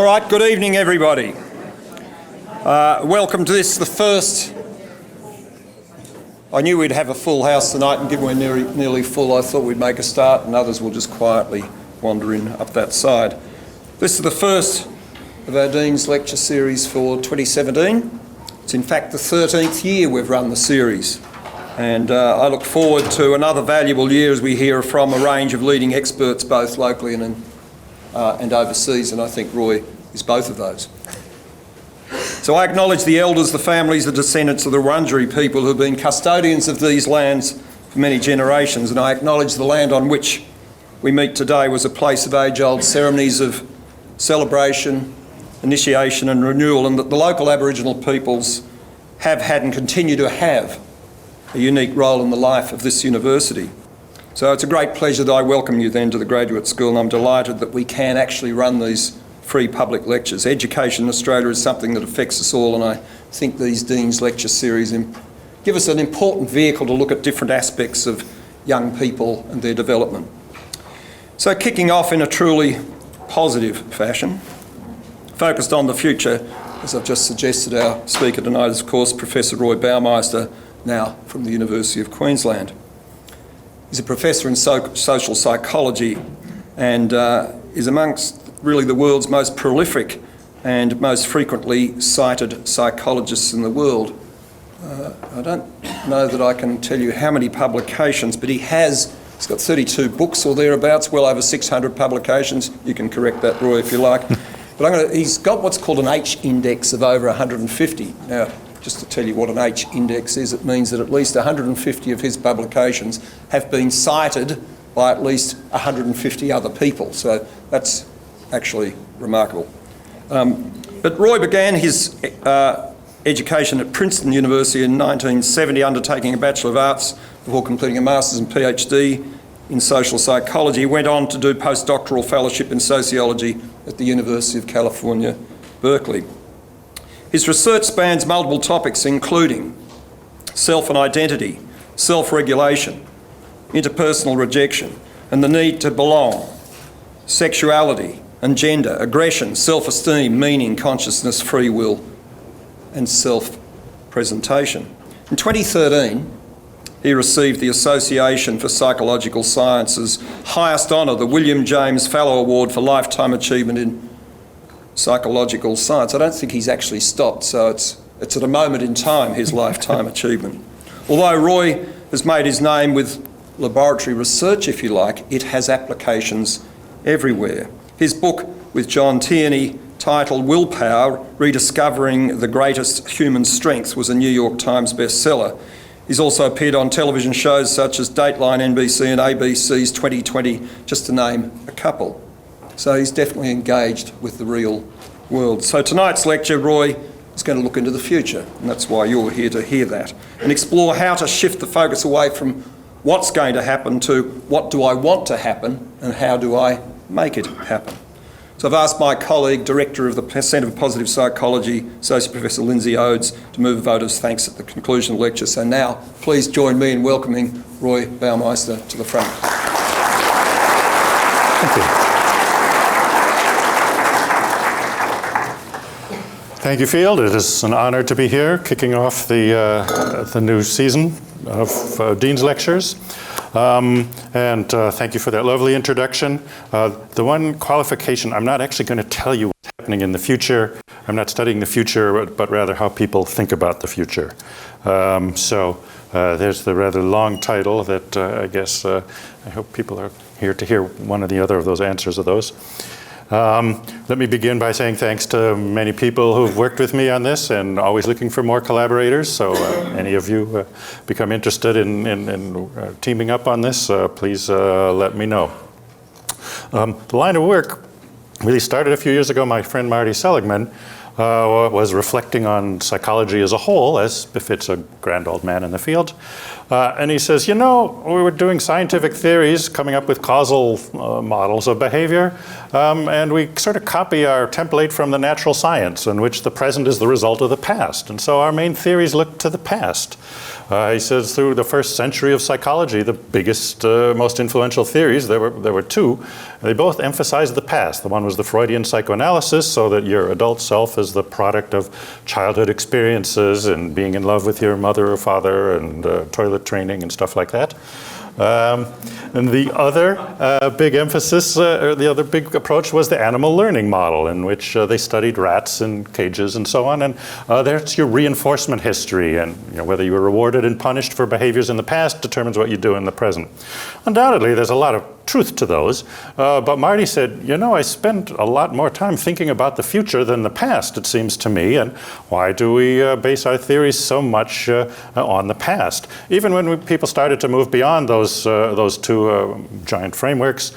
right, good evening everybody. Welcome to this, the first. I knew we'd have a full house tonight, and given we're nearly full, I thought we'd make a start and others will just quietly wander in up that side. This is the first of our Dean's Lecture Series for 2017. It's in fact the 13th year we've run the series, and I look forward to another valuable year as we hear from a range of leading experts both locally and overseas, and I think Roy is both of those. So I acknowledge the elders, the families, the descendants of the Wurundjeri people who have been custodians of these lands for many generations, and I acknowledge the land on which we meet today was a place of age-old ceremonies of celebration, initiation and renewal, and that the local Aboriginal peoples have had and continue to have a unique role in the life of this university. So it's a great pleasure that I welcome you then to the graduate school, and I'm delighted that we can actually run these free public lectures. Education in Australia is something that affects us all, and I think these Dean's Lecture Series give us an important vehicle to look at different aspects of young people and their development. So kicking off in a truly positive fashion, focused on the future, as I've just suggested, our speaker tonight is of course Professor Roy Baumeister, now from the University of Queensland. He's a professor in social psychology and is amongst really the world's most prolific and most frequently cited psychologists in the world. I don't know that I can tell you how many publications, but he's got 32 books or thereabouts, well over 600 publications. You can correct that, Roy, if you like. But he's got what's called an H-index of over 150. Now, just to tell you what an H-index is, it means that at least 150 of his publications have been cited by at least 150 other people. So that's actually remarkable. But Roy began his education at Princeton University in 1970, undertaking a Bachelor of Arts before completing a Master's and PhD in social psychology. He went on to do postdoctoral fellowship in sociology at the University of California, Berkeley. His research spans multiple topics including self and identity, self-regulation, interpersonal rejection and the need to belong, sexuality and gender, aggression, self-esteem, meaning, consciousness, free will and self-presentation. In 2013, he received the Association for Psychological Sciences' highest honour, the William James Fallow Award for Lifetime Achievement in Psychological Science. I don't think he's actually stopped, so it's at a moment in time, his lifetime achievement. Although Roy has made his name with laboratory research, if you like, it has applications everywhere. His book with John Tierney, titled Willpower, Rediscovering the Greatest Human Strength, was a New York Times bestseller. He's also appeared on television shows such as Dateline NBC and ABC's 2020, just to name a couple. So he's definitely engaged with the real world. So tonight's lecture, Roy is going to look into the future, and that's why you're here to hear that, and explore how to shift the focus away from what's going to happen to what do I want to happen and how do I make it happen. So I've asked my colleague, Director of the Centre for Positive Psychology, Associate Professor Lindsay Odes, to move a vote of thanks at the conclusion of the lecture. So now, please join me in welcoming Roy Baumeister to the front. Thank you. Thank you, Field. It is an honour to be here, kicking off the new season of Dean's Lectures. And thank you for that lovely introduction. The one qualification, I'm not actually going to tell you what's happening in the future. I'm not studying the future, but rather how people think about the future. So there's the rather long title that I guess I hope people are here to hear one or the other of those answers of those. Let me begin by saying thanks to many people who've worked with me on this and always looking for more collaborators. So any of you become interested in teaming up on this, please let me know. The line of work really started a few years ago. My friend Marty Seligman was reflecting on psychology as a whole, as befits a grand old man in the field. And he says, you know, we were doing scientific theories, coming up with causal models of behavior, and we sort of copy our template from the natural science, in which the present is the result of the past. And so our main theories look to the past. He says through the first century of psychology, the biggest, most influential theories, there were two. They both emphasized the past. The one was the Freudian psychoanalysis, so that your adult self is the product of childhood experiences and being in love with your mother or father and toilet training and stuff like that. And the other big emphasis, or the other big approach was the animal learning model, in which they studied rats in cages and so on. And that's your reinforcement history, and whether you were rewarded and punished for behaviors in the past determines what you do in the present. Undoubtedly, there's a lot of truth to those, but Marty said, I spent a lot more time thinking about the future than the past, it seems to me, and why do we base our theories so much on the past? Even when people started to move beyond those two giant frameworks,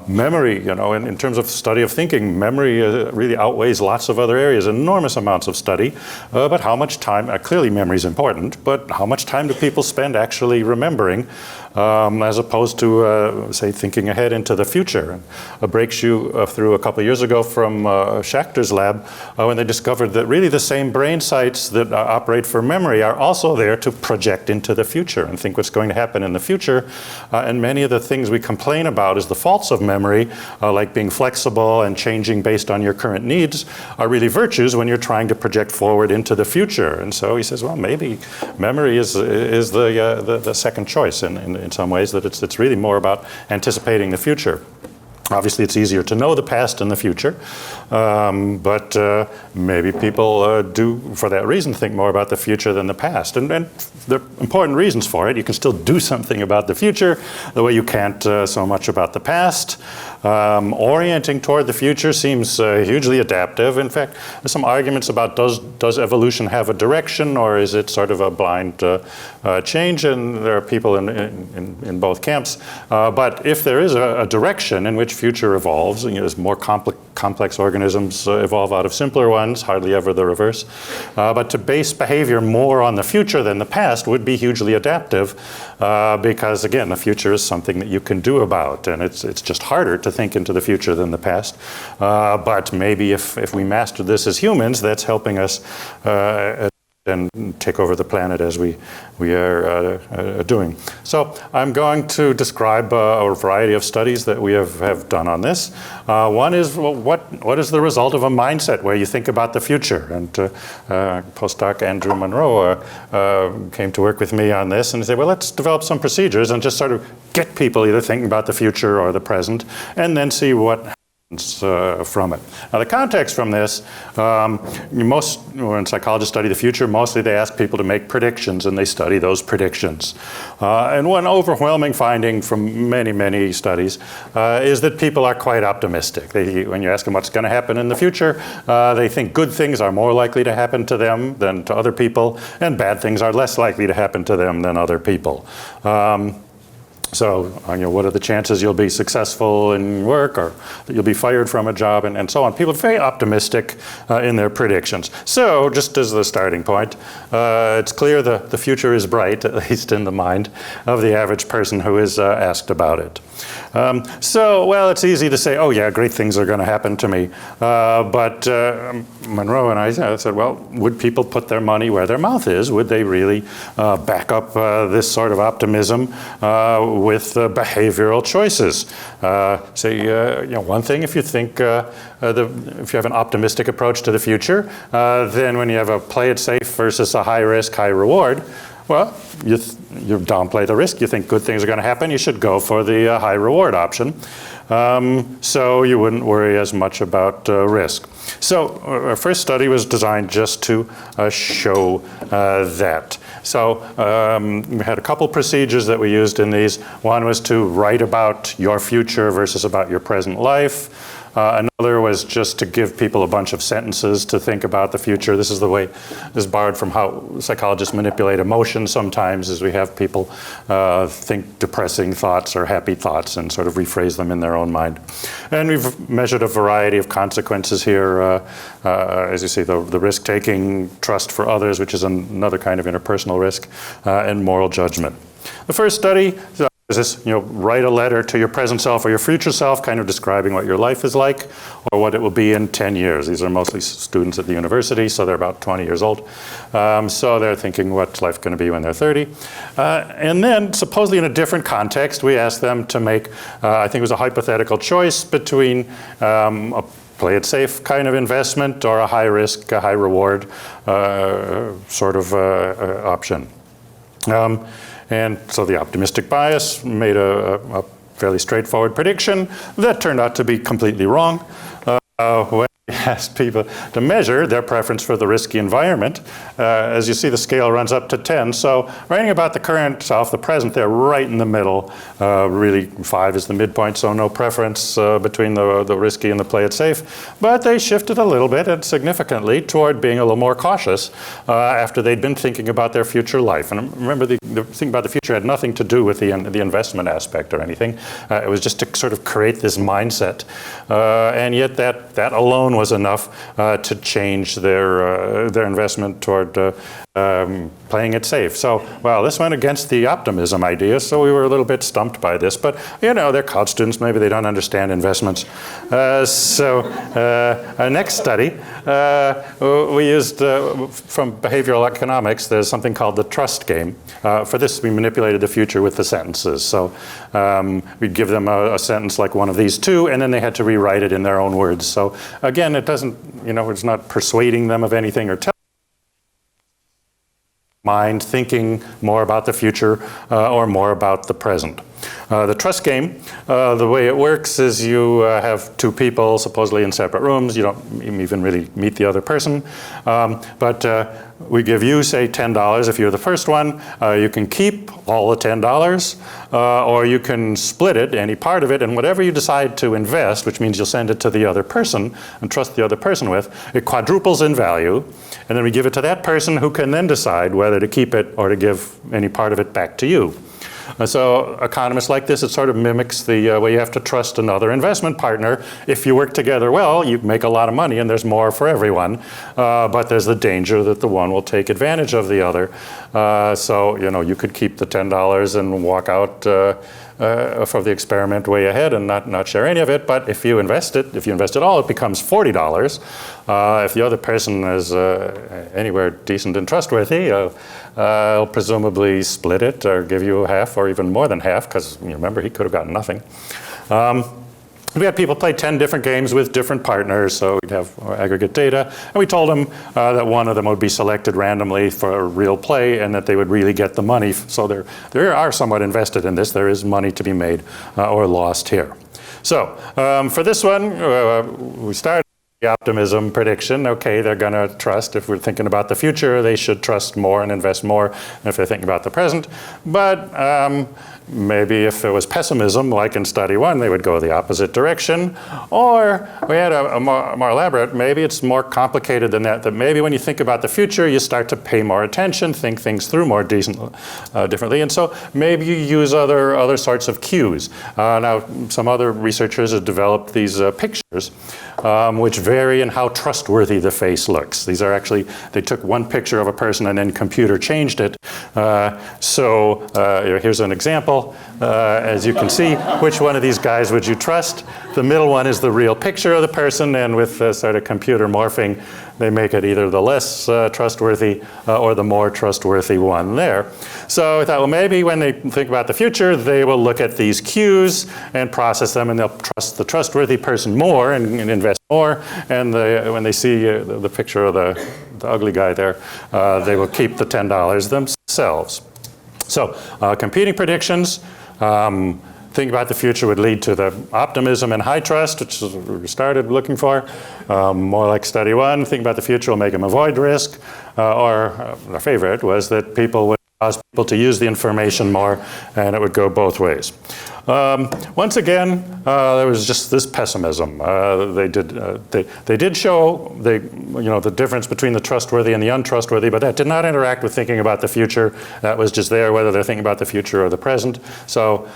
memory, in terms of study of thinking, memory really outweighs lots of other areas, enormous amounts of study, but how much time, clearly memory is important, but how much time do people spend actually remembering, as opposed to, say, thinking ahead into the future? A breakthrough through a couple of years ago from Schachter's lab, when they discovered that really the same brain sites that operate for memory are also there to project into the future and think what's going to happen in the future. And many of the things we complain about as the faults of memory, like being flexible and changing based on your current needs, are really virtues when you're trying to project forward into the future. And so he says, well, maybe memory is the second choice in some ways, that it's really more about anticipating the future. Obviously, it's easier to know the past and the future, but maybe people do, for that reason, think more about the future than the past. And there are important reasons for it. You can still do something about the future the way you can't so much about the past. Orienting toward the future seems hugely adaptive. In fact, there's some arguments about does evolution have a direction, or is it sort of a blind change? And there are people in both camps. But if there is a direction in which future evolves, and as more complex organisms evolve out of simpler ones, hardly ever the reverse. But to base behavior more on the future than the past would be hugely adaptive, because again, the future is something that you can do about, and it's just harder to think into the future than the past. But maybe if we master this as humans, that's helping us and take over the planet as we are doing. So I'm going to describe a variety of studies that we have done on this. One is, well, what is the result of a mindset where you think about the future? And postdoc Andrew Monroe came to work with me on this and said, well, let's develop some procedures and just sort of get people either thinking about the future or the present, and then see what from it. Now the context from this, when psychologists study the future, mostly they ask people to make predictions, and they study those predictions. And one overwhelming finding from many, many studies is that people are quite optimistic. When you ask them what's going to happen in the future, they think good things are more likely to happen to them than to other people, and bad things are less likely to happen to them than other people. So, what are the chances you'll be successful in work, or that you'll be fired from a job, and so on. People are very optimistic in their predictions. So, just as the starting point, it's clear the future is bright, at least in the mind of the average person who is asked about it. Well, it's easy to say, oh yeah, great things are going to happen to me. But Monroe and I said, well, would people put their money where their mouth is? Would they really back up this sort of optimism with behavioral choices? One thing, if you think, if you have an optimistic approach to the future, then when you have a play it safe versus a high risk, high reward, well, you downplay the risk. You think good things are going to happen. You should go for the high reward option. So you wouldn't worry as much about risk. So our first study was designed just to show that. So we had a couple procedures that we used in these. One was to write about your future versus about your present life. Another was just to give people a bunch of sentences to think about the future. This is the way, this is borrowed from how psychologists manipulate emotion sometimes, is we have people think depressing thoughts or happy thoughts and sort of rephrase them in their own mind. And we've measured a variety of consequences here. As you see, the risk-taking, trust for others, which is another kind of interpersonal risk, and moral judgment. The first study this, write a letter to your present self or your future self, kind of describing what your life is like or what it will be in 10 years. These are mostly students at the university, so they're about 20 years old. So they're thinking what's life going to be when they're 30. And then, supposedly in a different context, we asked them to make, I think it was a hypothetical choice between a play it safe kind of investment or a high risk, a high reward sort of option. And so the optimistic bias made a fairly straightforward prediction that turned out to be completely wrong. When we asked people to measure their preference for the risky environment, as you see, the scale runs up to 10. So writing about the current self, the present, they're right in the middle. Really, 5 is the midpoint, so no preference between the risky and the play it safe. But they shifted a little bit and significantly toward being a little more cautious after they'd been thinking about their future life. And remember, the thing about the future had nothing to do with the investment aspect or anything. It was just to sort of create this mindset. And yet that alone was enough to change their investment toward playing it safe. So, well, this went against the optimism idea, so we were a little bit stumped by this. But, they're college students, maybe they don't understand investments. Our next study, we used, from behavioral economics, there's something called the trust game. For this, we manipulated the future with the sentences. So we'd give them a sentence like one of these two, and then they had to rewrite it in their own words. So again, it doesn't, it's not persuading them of anything or telling mind thinking more about the future or more about the present. The trust game, the way it works is you have two people supposedly in separate rooms. You don't even really meet the other person. But we give you, say, $10 if you're the first one. You can keep all the $10, or you can split it, any part of it, and whatever you decide to invest, which means you'll send it to the other person and trust the other person with, it quadruples in value. And then we give it to that person who can then decide whether to keep it or to give any part of it back to you. So economists like this, it sort of mimics the way you have to trust another investment partner. If you work together well, you make a lot of money and there's more for everyone. But there's the danger that the one will take advantage of the other. So, you could keep the $10 and walk out for the experiment way ahead and not share any of it. But if you invest it all, it becomes $40. If the other person is anywhere decent and trustworthy, he'll presumably split it or give you half or even more than half, because remember, he could have gotten nothing. We had people play 10 different games with different partners, so we'd have aggregate data. And we told them that one of them would be selected randomly for a real play and that they would really get the money. So they are somewhat invested in this. There is money to be made or lost here. So for this one, we started the optimism prediction. Okay, they're going to trust. If we're thinking about the future, they should trust more and invest more than if they're thinking about the present. But maybe if it was pessimism, like in study one, they would go the opposite direction. Or we had a more elaborate, maybe it's more complicated than that, that maybe when you think about the future, you start to pay more attention, think things through more differently. And so maybe you use other sorts of cues. Now, some other researchers have developed these pictures, which vary in how trustworthy the face looks. These are actually, they took one picture of a person and then computer changed it. Here's an example. As you can see, which one of these guys would you trust? The middle one is the real picture of the person, and with sort of computer morphing, they make it either the less trustworthy or the more trustworthy one there. So I thought, well, maybe when they think about the future, they will look at these cues and process them, and they'll trust the trustworthy person more and invest more. And when they see the picture of the ugly guy there, they will keep the $10 themselves. So competing predictions, thinking about the future would lead to the optimism and high trust, which is what we started looking for. More like study one, thinking about the future will make them avoid risk. Or our favorite was that people would cause people to use the information more, and it would go both ways. Once again, there was just this pessimism. They did show the difference between the trustworthy and the untrustworthy, but that did not interact with thinking about the future. That was just there, whether they're thinking about the future or the present. So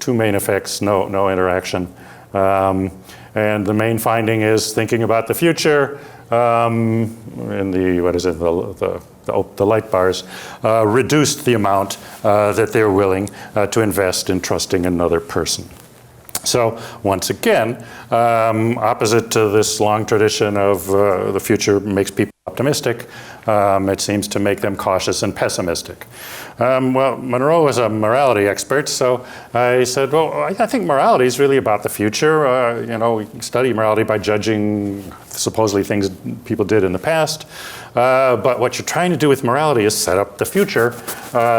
two main effects, no interaction. And the main finding is thinking about the future in the, what is it, the light bars, reduced the amount that they're willing to invest in trusting another person. So once again, opposite to this long tradition of the future makes people optimistic, it seems to make them cautious and pessimistic. Well, Monroe was a morality expert, so I said, well, I think morality is really about the future. You know, we can study morality by judging supposedly things people did in the past. But what you're trying to do with morality is set up the future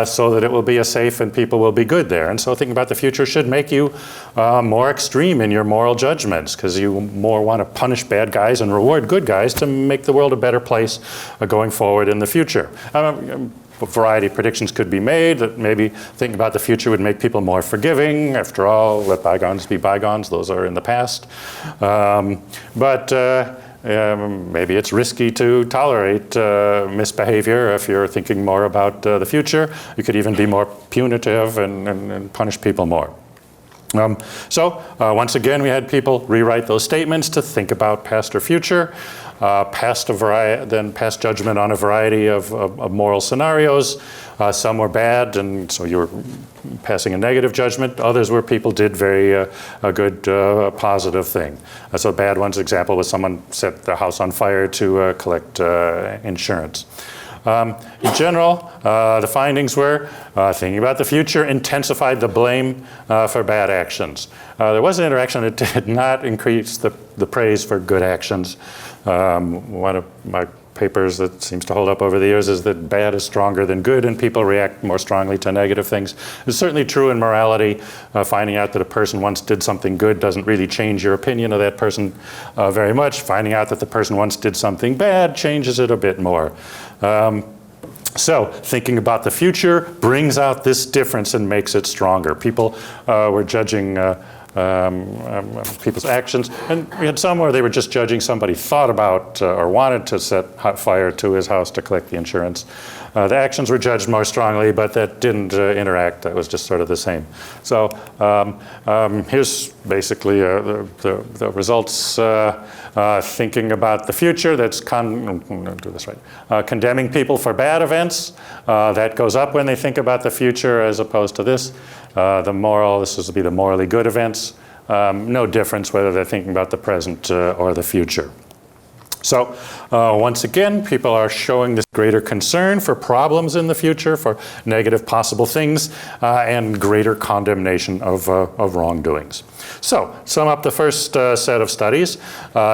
so that it will be a safe and people will be good there. And so thinking about the future should make you more extreme in your moral judgments, because you more want to punish bad guys and reward good guys to make the world a better place going forward in the future. A variety of predictions could be made that maybe thinking about the future would make people more forgiving. After all, let bygones be bygones. Those are in the past. Maybe it's risky to tolerate misbehavior if you're thinking more about the future. You could even be more punitive and punish people more. Once again, we had people rewrite those statements to think about past or future, pass judgment on a variety of moral scenarios. Some were bad, and so you were passing a negative judgment. Others were people did a good positive thing. So bad one's example was someone set their house on fire to collect insurance. In general, the findings were thinking about the future intensified the blame for bad actions. There was an interaction that did not increase the praise for good actions. One of my papers that seems to hold up over the years is that bad is stronger than good, and people react more strongly to negative things. It's certainly true in morality. Finding out that a person once did something good doesn't really change your opinion of that person very much. Finding out that the person once did something bad changes it a bit more. So thinking about the future brings out this difference and makes it stronger. People were judging people's actions, and we had some where they were just judging somebody thought about or wanted to set fire to his house to collect the insurance. The actions were judged more strongly, but that didn't interact. That was just sort of the same. So here's basically the results. Thinking about the future, that's condemning people for bad events. That goes up when they think about the future as opposed to this. This would be the morally good events. No difference whether they're thinking about the present or the future. So once again, people are showing this greater concern for problems in the future, for negative possible things, and greater condemnation of wrongdoings. So sum up the first set of studies.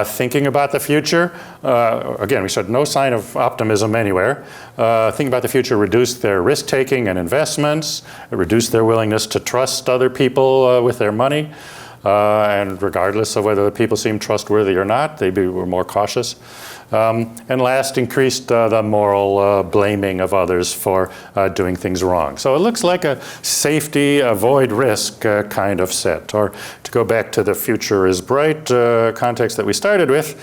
Thinking about the future, again, we said no sign of optimism anywhere. Thinking about the future reduced their risk-taking and investments. It reduced their willingness to trust other people with their money. And regardless of whether the people seemed trustworthy or not, they were more cautious. And last, increased the moral blaming of others for doing things wrong. So it looks like a safety, avoid risk kind of set. Or to go back to the future is bright context that we started with,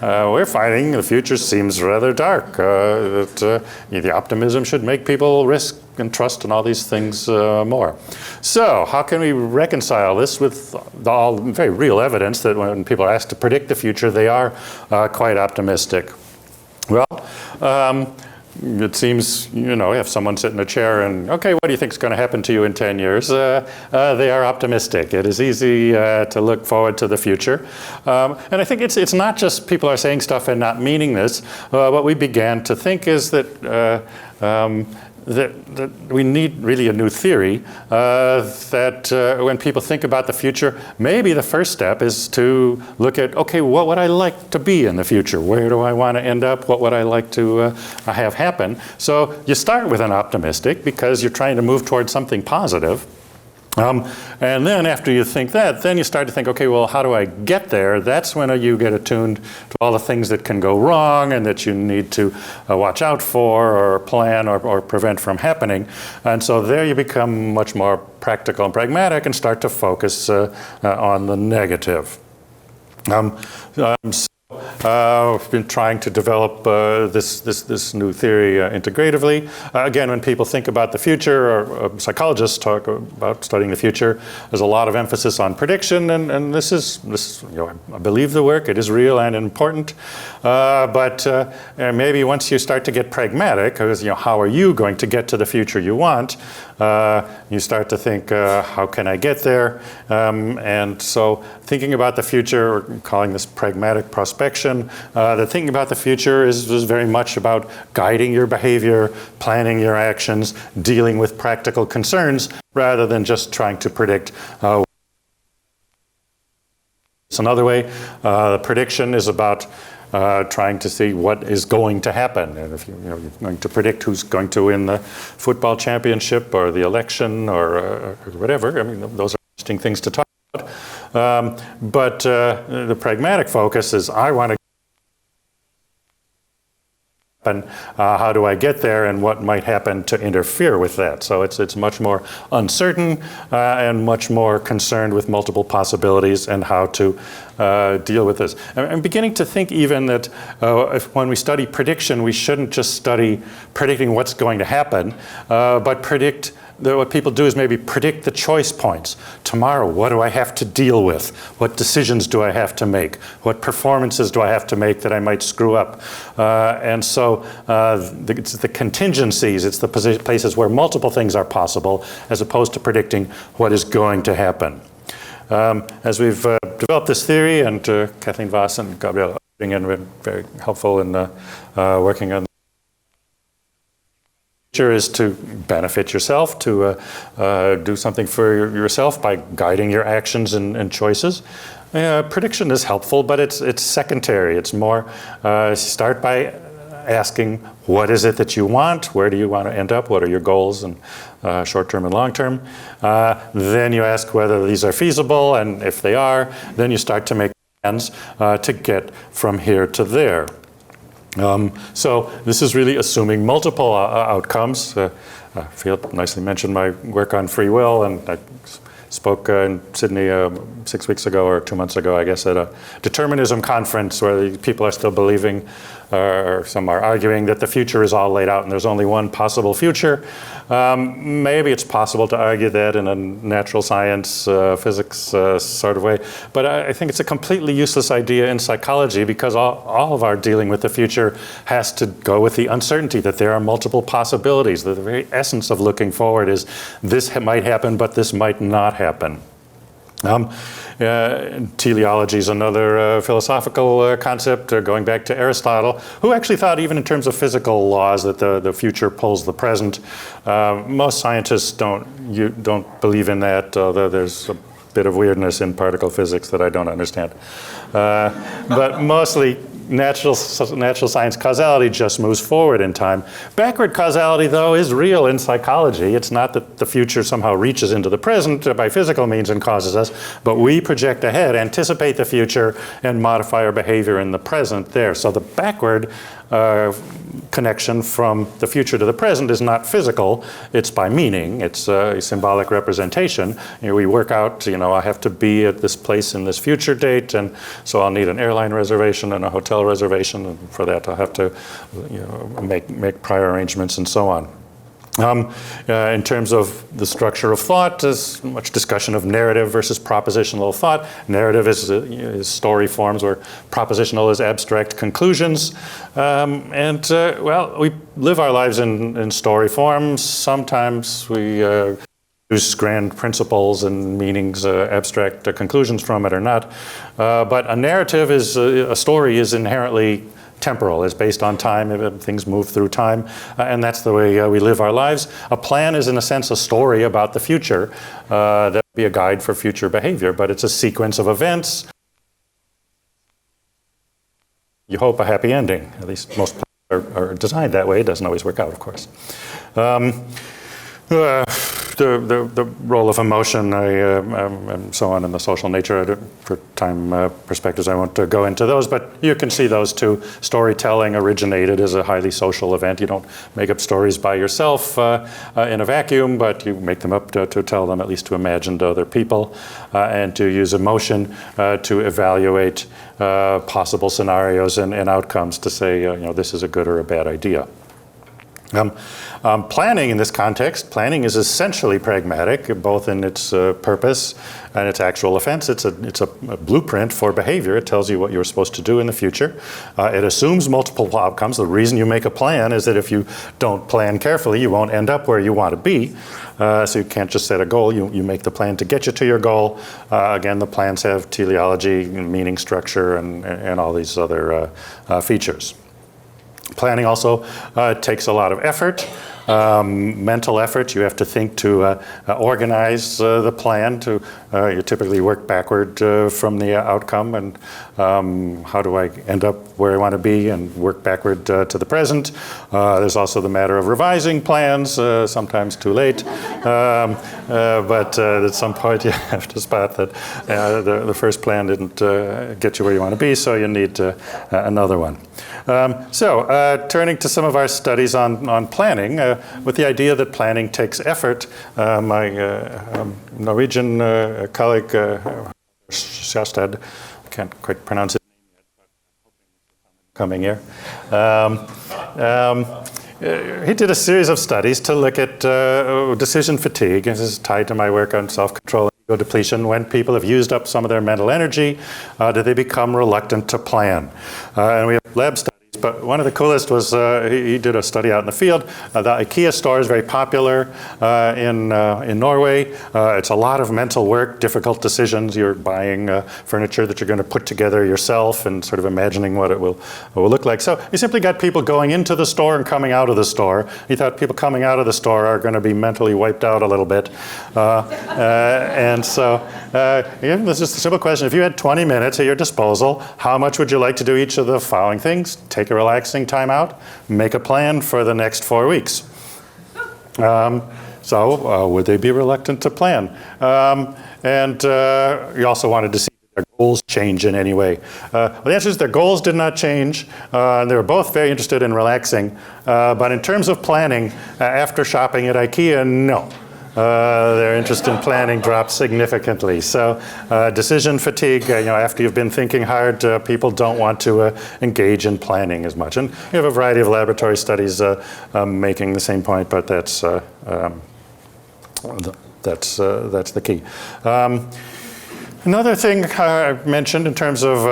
we're finding the future seems rather dark. That the optimism should make people risk and trust in all these things more. So how can we reconcile this with all very real evidence that when people are asked to predict the future, they are quite optimistic? Well, it seems, we have someone sit in a chair and, okay, what do you think is going to happen to you in 10 years? They are optimistic. It is easy to look forward to the future. And I think it's not just people are saying stuff and not meaning this. What we began to think is that that we need really a new theory that when people think about the future, maybe the first step is to look at, okay, what would I like to be in the future? Where do I want to end up? What would I like to have happen? So you start with an optimistic because you're trying to move towards something positive. And then after you think that, then you start to think, okay, well, how do I get there? That's when you get attuned to all the things that can go wrong and that you need to watch out for or plan or prevent from happening. And so there you become much more practical and pragmatic and start to focus on the negative. We've been trying to develop this new theory integratively. Again, when people think about the future, or psychologists talk about studying the future, there's a lot of emphasis on prediction, and this is I believe the work. It is real and important. But maybe once you start to get pragmatic, because how are you going to get to the future you want? You start to think, how can I get there? And so thinking about the future, we're calling this pragmatic prospection. The thinking about the future is very much about guiding your behavior, planning your actions, dealing with practical concerns, rather than just trying to predict. It's another way. The prediction is about trying to see what is going to happen. And if you're going to predict who's going to win the football championship or the election or whatever, I mean, those are interesting things to talk about. But the pragmatic focus is, I want to how do I get there, and what might happen to interfere with that? So it's much more uncertain and much more concerned with multiple possibilities and how to deal with this. I'm beginning to think even that when we study prediction, we shouldn't just study predicting what's going to happen, but predict. What people do is maybe predict the choice points. Tomorrow, what do I have to deal with? What decisions do I have to make? What performances do I have to make that I might screw up? And so it's the contingencies, it's the places where multiple things are possible, as opposed to predicting what is going to happen. As we've developed this theory, and Kathleen Voss and Gabriele have been very helpful in working on is to benefit yourself, to do something for yourself by guiding your actions and choices. Prediction is helpful, but it's secondary. It's more, start by asking, what is it that you want? Where do you want to end up? What are your goals, and short-term and long-term? Then you ask whether these are feasible, and if they are, then you start to make plans to get from here to there. So this is really assuming multiple outcomes. Philip nicely mentioned my work on free will, and I spoke in Sydney 6 weeks ago or 2 months ago, I guess, at a determinism conference where people are still believing, or some are arguing, that the future is all laid out and there's only one possible future. Maybe it's possible to argue that in a natural science, physics sort of way, but I think it's a completely useless idea in psychology, because all of our dealing with the future has to go with the uncertainty that there are multiple possibilities. The very essence of looking forward is, this might happen, but this might not happen. Teleology is another philosophical concept, going back to Aristotle, who actually thought, even in terms of physical laws, that the future pulls the present. Most scientists don't believe in that, although there's a bit of weirdness in particle physics that I don't understand. But mostly, natural science causality just moves forward in time. Backward causality, though, is real in psychology. It's not that the future somehow reaches into the present by physical means and causes us, but we project ahead, anticipate the future, and modify our behavior in the present there. So the backward connection from the future to the present is not physical, it's by meaning, it's a symbolic representation. We work out, I have to be at this place in this future date, and so I'll need an airline reservation and a hotel reservation, and for that I'll have to make prior arrangements and so on. In terms of the structure of thought, there's much discussion of narrative versus propositional thought. Narrative is story forms, where propositional is abstract conclusions. We live our lives in story forms. Sometimes we use grand principles and meanings, abstract conclusions from it or not. But a narrative a story is inherently temporal, is based on time. Things move through time, and that's the way we live our lives. A plan is, in a sense, a story about the future that would be a guide for future behavior, but it's a sequence of events. You hope a happy ending. At least most plans are designed that way. It doesn't always work out, of course. the role of emotion and so on in the social nature. For time perspectives, I won't go into those, but you can see those two. Storytelling originated as a highly social event. You don't make up stories by yourself in a vacuum, but you make them up to tell them, at least to imagine to other people, and to use emotion to evaluate possible scenarios and outcomes to say, this is a good or a bad idea. Planning in this context, planning is essentially pragmatic, both in its purpose and its actual offense. It's a blueprint for behavior. It tells you what you're supposed to do in the future. It assumes multiple outcomes. The reason you make a plan is that if you don't plan carefully, you won't end up where you want to be. So you can't just set a goal. You make the plan to get you to your goal. Again, the plans have teleology, meaning structure, and all these other features. Planning also takes a lot of effort, mental effort. You have to think to organize the plan. You typically work backward from the outcome and how do I end up where I want to be, and work backward to the present. There's also the matter of revising plans, sometimes too late. But at some point you have to spot that the first plan didn't get you where you want to be, so you need another one. Turning to some of our studies on planning, with the idea that planning takes effort, my Norwegian colleague, Kjærstad, I can't quite pronounce his name yet, but I'm hoping he's coming here. He did a series of studies to look at decision fatigue. This is tied to my work on self-control and ego depletion. When people have used up some of their mental energy, do they become reluctant to plan? And we have lab studies. But one of the coolest was he did a study out in the field. The IKEA store is very popular in Norway. It's a lot of mental work, difficult decisions. You're buying furniture that you're going to put together yourself and sort of imagining what it will look like. So he simply got people going into the store and coming out of the store. He thought people coming out of the store are going to be mentally wiped out a little bit. And so again, this is just a simple question. If you had 20 minutes at your disposal, how much would you like to do each of the following things? Take a relaxing time out, make a plan for the next 4 weeks. Would they be reluctant to plan? You also wanted to see if their goals change in any way. Well, the answer is their goals did not change. They were both very interested in relaxing. But in terms of planning, after shopping at IKEA, no. Their interest in planning dropped significantly. So decision fatigue, after you've been thinking hard, people don't want to engage in planning as much. And you have a variety of laboratory studies making the same point, but that's the key. Another thing I mentioned in terms of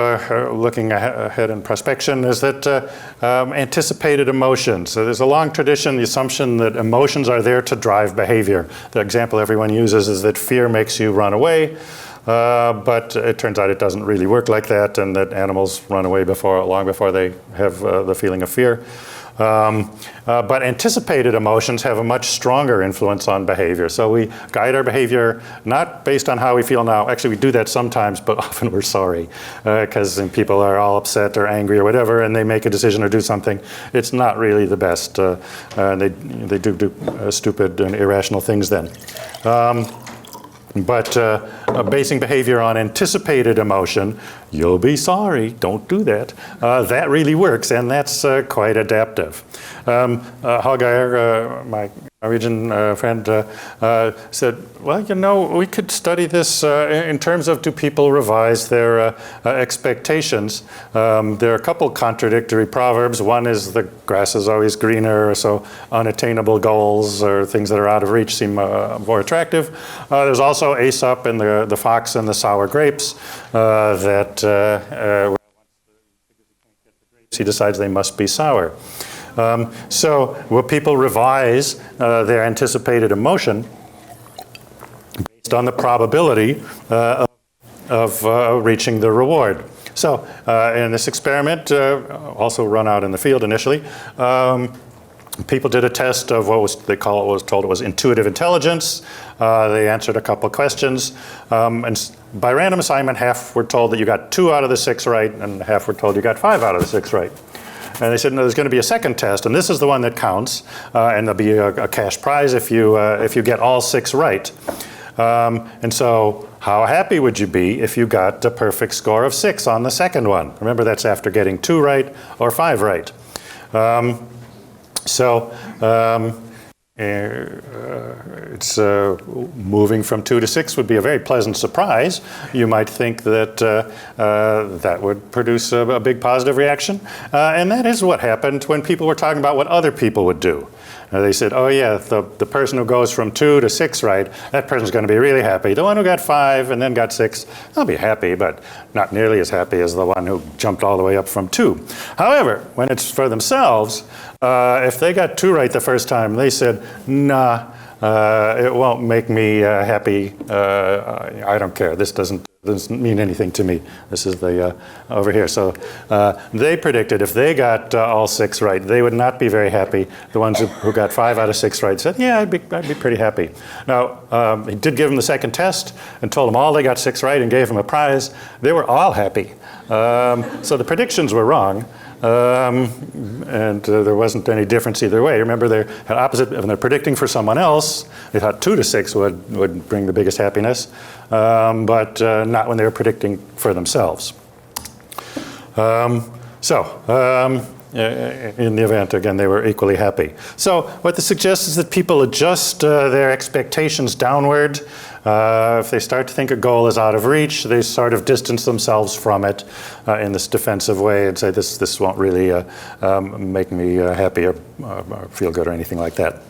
looking ahead in prospection is that anticipated emotions. So there's a long tradition, the assumption that emotions are there to drive behavior. The example everyone uses is that fear makes you run away. But it turns out it doesn't really work like that, and that animals run away long before they have the feeling of fear. But anticipated emotions have a much stronger influence on behavior. So we guide our behavior not based on how we feel now. Actually, we do that sometimes, but often we're sorry because people are all upset or angry or whatever, and they make a decision or do something. It's not really the best. They do stupid and irrational things then. But basing behavior on anticipated emotion, you'll be sorry, don't do that. That really works, and that's quite adaptive. Hallgeir, my Norwegian friend, said, well, we could study this in terms of do people revise their expectations. There are a couple contradictory proverbs. One is the grass is always greener, so unattainable goals or things that are out of reach seem more attractive. There's also Aesop and the fox and the sour grapes that he decides they must be sour. So will people revise their anticipated emotion based on the probability of reaching the reward? So in this experiment, also run out in the field initially, people did a test of what was told it was intuitive intelligence. They answered a couple questions. And by random assignment, half were told that you got 2 out of the 6 right, and half were told you got 5 out of the 6 right. And they said, no, there's going to be a second test, and this is the one that counts, and there'll be a cash prize if you get all 6 right. And so how happy would you be if you got a perfect score of 6 on the second one? Remember, that's after getting 2 right or 5 right. It's moving from 2 to 6 would be a very pleasant surprise. You might think that that would produce a big positive reaction. And that is what happened when people were talking about what other people would do. They said, oh yeah, the person who goes from 2 to 6 right, that person's going to be really happy. The one who got 5 and then got 6, they'll be happy, but not nearly as happy as the one who jumped all the way up from 2. However, when it's for themselves, if they got 2 right the first time, they said, nah, it won't make me happy. I don't care. This doesn't mean anything to me. This is the over here. So they predicted if they got all 6 right, they would not be very happy. The ones who got 5 out of 6 right said, yeah, I'd be pretty happy. Now, he did give them the second test and told them all they got 6 right and gave them a prize. They were all happy. So the predictions were wrong. And there wasn't any difference either way. Remember, they're opposite. When they're predicting for someone else, they thought 2 to 6 would bring the biggest happiness, but not when they were predicting for themselves. In the event, again, they were equally happy. So what this suggests is that people adjust their expectations downward. If they start to think a goal is out of reach, they sort of distance themselves from it in this defensive way and say, this won't really make me happy or feel good or anything like that.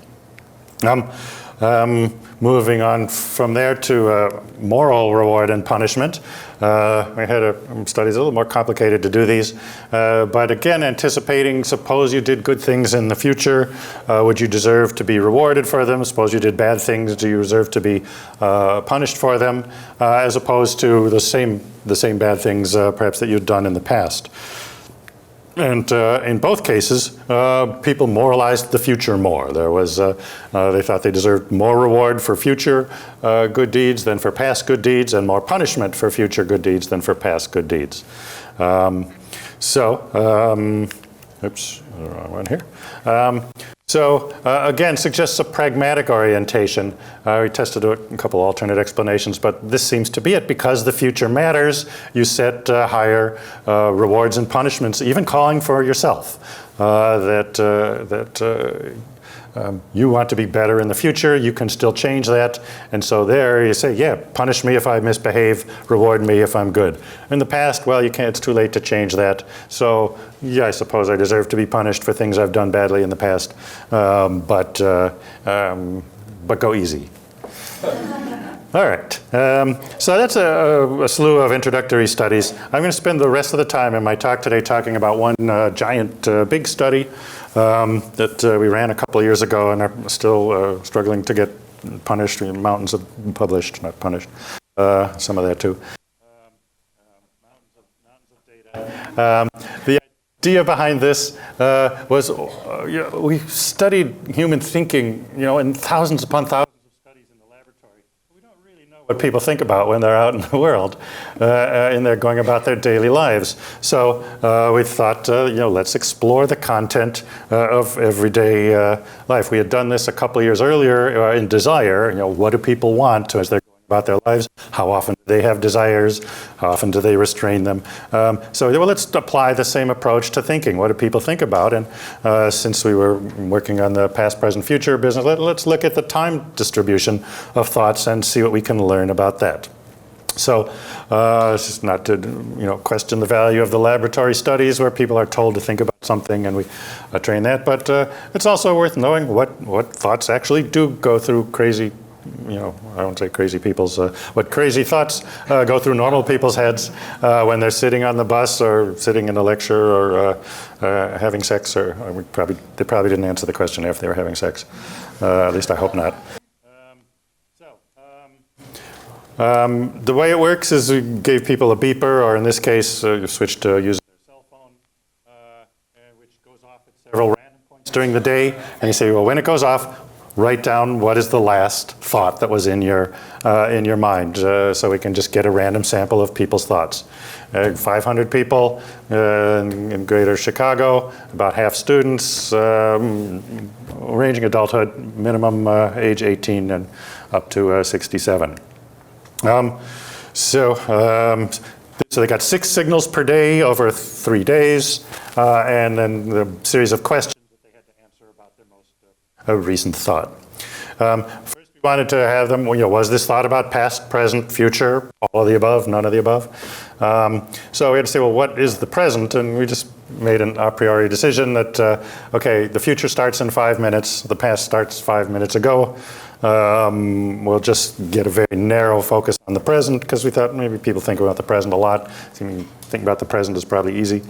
Moving on from there to moral reward and punishment. We had studies a little more complicated to do these, but again, anticipating, suppose you did good things in the future, would you deserve to be rewarded for them? Suppose you did bad things, do you deserve to be punished for them? As opposed to the same bad things perhaps that you'd done in the past. And in both cases, people moralized the future more. There was, they thought they deserved more reward for future good deeds than for past good deeds, and more punishment for future good deeds than for past good deeds. Oops, the wrong one here. Again, suggests a pragmatic orientation. We tested a couple alternate explanations, but this seems to be it. Because the future matters, you set higher rewards and punishments, even calling for yourself. You want to be better in the future, you can still change that. And so there you say, yeah, punish me if I misbehave, reward me if I'm good. In the past, well, you can't, it's too late to change that. So yeah, I suppose I deserve to be punished for things I've done badly in the past, but go easy. All right, so that's a slew of introductory studies. I'm going to spend the rest of the time in my talk today talking about one giant big study that we ran a couple of years ago and are still struggling to get punished. Mountains of published, not punished. Some of that too. Mountains of data. The idea behind this was we studied human thinking, in thousands upon thousands of studies in the laboratory. We don't really know what people think about when they're out in the world and they're going about their daily lives. So we thought, let's explore the content of everyday life. We had done this a couple of years earlier in desire. What do people want as they're going about their lives? How often do they have desires? How often do they restrain them? So let's apply the same approach to thinking. What do people think about? And since we were working on the past, present, future business, let's look at the time distribution of thoughts and see what we can learn about that. So it's just not to question the value of the laboratory studies where people are told to think about something and we train that, but it's also worth knowing what thoughts actually do go through crazy, I won't say crazy people's, what crazy thoughts go through normal people's heads when they're sitting on the bus or sitting in a lecture or having sex, or they probably didn't answer the question if they were having sex. At least I hope not. The way it works is we gave people a beeper, or in this case, you switched to using their cell phone, which goes off at several random points during the day. And you say, well, when it goes off, write down what is the last thought that was in your mind, so we can just get a random sample of people's thoughts. 500 people in greater Chicago, about half students, ranging adulthood, minimum age 18 and up to 67. So they got 6 signals per day over 3 days, and then the series of questions that they had to answer about their most recent thought. First, we wanted to have them, was this thought about past, present, future, all of the above, none of the above? So we had to say, well, what is the present? And we just made an a priori decision that, okay, the future starts in 5 minutes, the past starts 5 minutes ago. We'll just get a very narrow focus on the present, because we thought maybe people think about the present a lot. Think about the present is probably easy.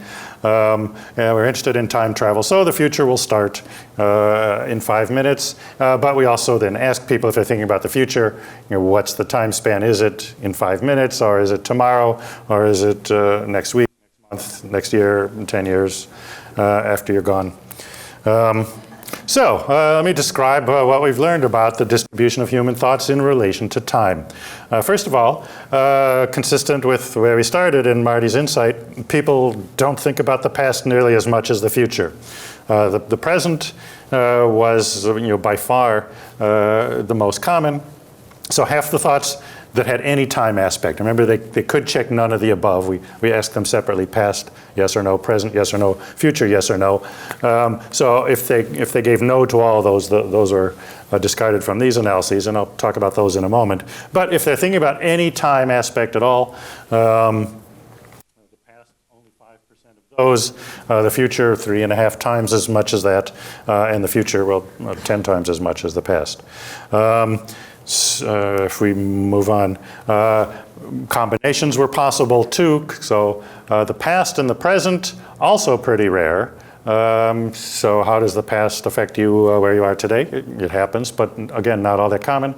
And we're interested in time travel, so the future will start in 5 minutes. But we also then ask people if they're thinking about the future, what's the time span? Is it in 5 minutes, or is it tomorrow, or is it next week, next month, next year, 10 years after you're gone? So let me describe what we've learned about the distribution of human thoughts in relation to time. First of all, consistent with where we started in Marty's insight, people don't think about the past nearly as much as the future. The present was by far the most common. So half the thoughts that had any time aspect. Remember, they could check none of the above. We asked them separately: past, yes or no; present, yes or no; future, yes or no. So if they gave no to all of those are discarded from these analyses, and I'll talk about those in a moment. But if they're thinking about any time aspect at all, the past, only 5% of those; the future, 3.5 times as much as that; and the future, well, 10 times as much as the past. If we move on, combinations were possible too. So the past and the present, also pretty rare. So how does the past affect you where you are today? It happens, but again, not all that common.